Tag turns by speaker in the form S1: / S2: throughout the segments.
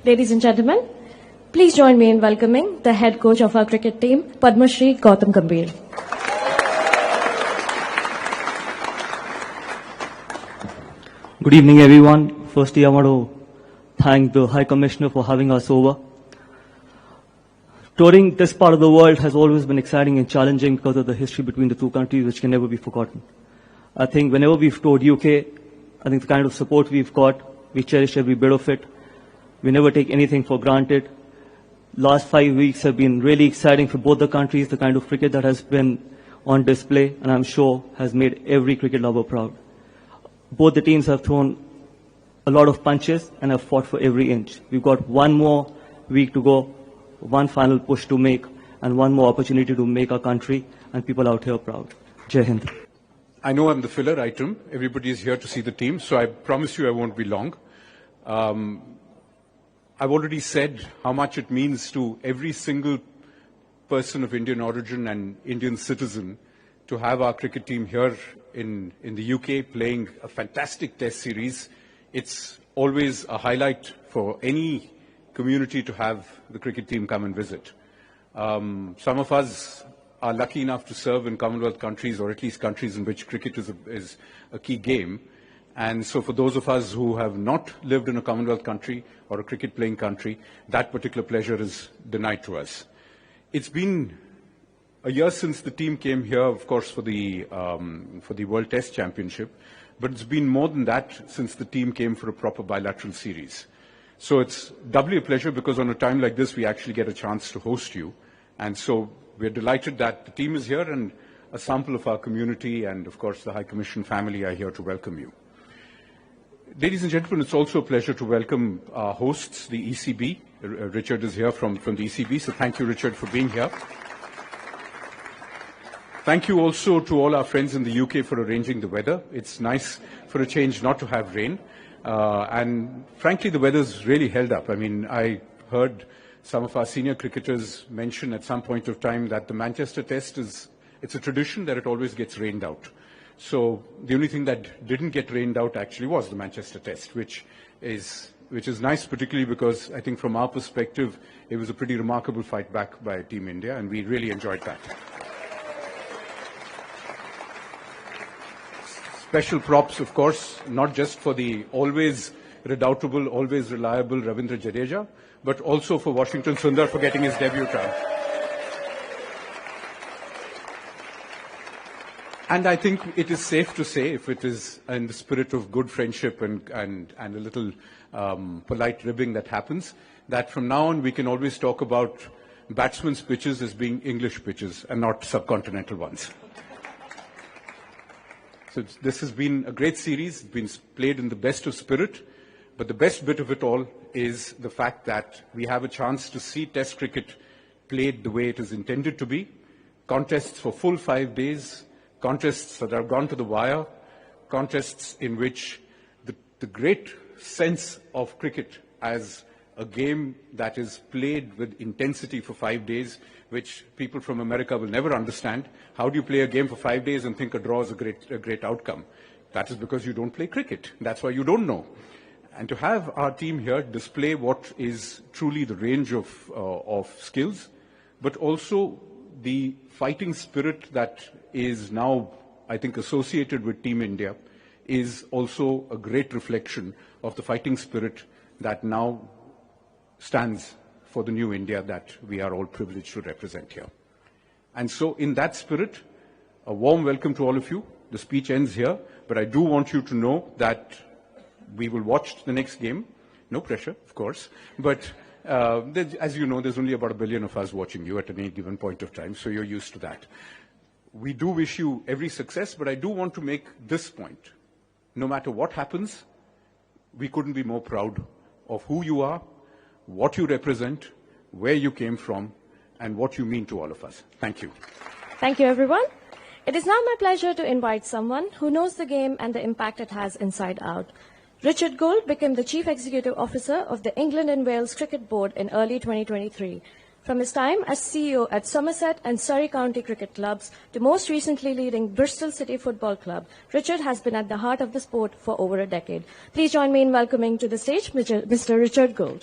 S1: Ladies and gentlemen, please join me in welcoming the head coach of our cricket team, Padma Shri Gambhir.
S2: Good evening, everyone. Firstly, I want to thank the High Commissioner for having us over. Touring this part of the world has always been exciting and challenging because of the history between the two countries, which can never be forgotten. I think whenever we've toured UK, I think the kind of support we've got, we cherish every bit of it. We never take anything for granted. Last 5 weeks have been really exciting for both the countries, the kind of cricket that has been on display, and I'm sure has made every cricket lover proud. Both the teams have thrown a lot of punches and have fought for every inch. We've got one more week to go, one final push to make, and one more opportunity to make our country and people out here proud. Jai Hind.
S3: I know I'm the filler item. Everybody is here to see the team, so I promise you I won't be long. I've already said how much it means to every single person of Indian origin and Indian citizen to have our cricket team here in the UK playing a fantastic test series. It's always a highlight for any community to have the cricket team come and visit. Some of us are lucky enough to serve in Commonwealth countries, or at least countries in which cricket is a key game. And so for those of us who have not lived in a Commonwealth country or a cricket-playing country, that particular pleasure is denied to us. It's been a year since the team came here, of course, for the World Test Championship, but it's been more than that since the team came for a proper bilateral series. So it's doubly a pleasure because on a time like this, we actually get a chance to host you. And so we're delighted that the team is here and a sample of our community and, of course, the High Commission family are here to welcome you. Ladies and gentlemen, it's also a pleasure to welcome our hosts, the ECB. Richard is here from the ECB, so thank you, Richard, for being here. Thank you also to all our friends in the UK for arranging the weather. It's nice for a change not to have rain. And frankly, the weather's really held up. I mean, I heard some of our senior cricketers mention at some point of time that the Manchester Test it's a tradition that it always gets rained out. So the only thing that didn't get rained out actually was the Manchester Test, which is nice, particularly because I think from our perspective, it was a pretty remarkable fight back by Team India, and we really enjoyed that. Special props, of course, not just for the always redoubtable, always reliable Ravindra Jadeja, but also for Washington Sundar for getting his debut round. And I think it is safe to say, if it is in the spirit of good friendship and a little polite ribbing that happens, that from now on we can always talk about batsmen's pitches as being English pitches and not subcontinental ones. So this has been a great series. It's been played in the best of spirit. But the best bit of it all is the fact that we have a chance to see Test cricket played the way it is intended to be. Contests for full 5 days. Contests that have gone to the wire, contests in which the great sense of cricket as a game that is played with intensity for 5 days, which people from America will never understand. How do you play a game for 5 days and think a draw is a great outcome? That is because you don't play cricket. That's why you don't know. And to have our team here display what is truly the range of skills, but also the fighting spirit that is now, I think, associated with Team India is also a great reflection of the fighting spirit that now stands for the new India that we are all privileged to represent here. And so in that spirit, a warm welcome to all of you. The speech ends here, but I do want you to know that we will watch the next game. No pressure, of course, but as you know, there's only about 1 billion of us watching you at any given point of time, so you're used to that. We do wish you every success, but I do want to make this point. No matter what happens, we couldn't be more proud of who you are, what you represent, where you came from, and what you mean to all of us. Thank you.
S1: Thank you, everyone. It is now my pleasure to invite someone who knows the game and the impact it has inside out. Richard Gill became the Chief Executive Officer of the England and Wales Cricket Board in early 2023. From his time as CEO at Somerset and Surrey County Cricket Clubs to most recently leading Bristol City Football Club, Richard has been at the heart of the sport for over a decade. Please join me in welcoming to the stage Mr. Richard Gill.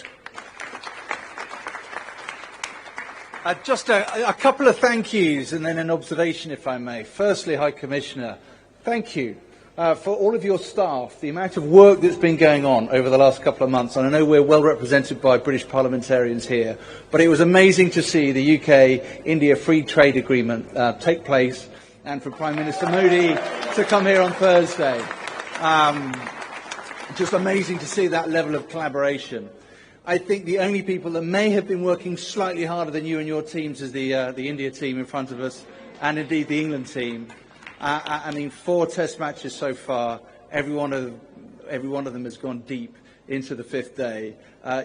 S4: Just a couple of thank yous and then an observation, if I may. Firstly, High Commissioner, thank you for all of your staff, the amount of work that's been going on over the last couple of months. And I know we're well represented by British parliamentarians here, but it was amazing to see the UK-India Free Trade Agreement take place and for Prime Minister Modi to come here on Thursday. Just amazing to see that level of collaboration. I think the only people that may have been working slightly harder than you and your teams is the India team in front of us, and indeed the England team. I mean, 4 test matches so far. Every one of them has gone deep into the 5th day.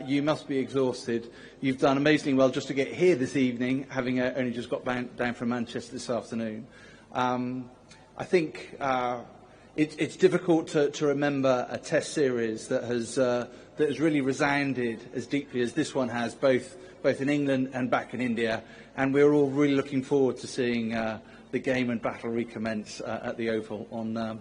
S4: You must be exhausted. You've done amazingly well just to get here this evening, having only just got down from Manchester this afternoon. I think it's difficult to remember a test series that has really resounded as deeply as this one has, both in England and back in India. And we're all really looking forward to seeing the game and battle recommence at the Oval on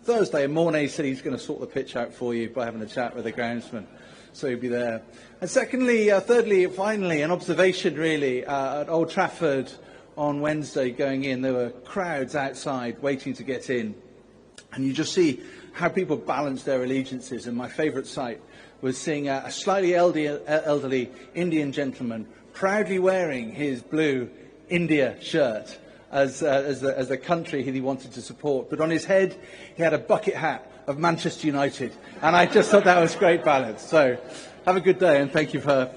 S4: Thursday. And Mornay said he's going to sort the pitch out for you by having a chat with the groundsman, so he'll be there. And secondly, thirdly, finally, an observation really at Old Trafford on Wednesday going in. There were crowds outside waiting to get in, and you just see how people balance their allegiances. And my favourite sight was seeing a slightly elderly Indian gentleman proudly wearing his blue India shirt as the country he wanted to support. But on his head, he had a bucket hat of Manchester United. And I just thought that was great balance. So have a good day, and thank you for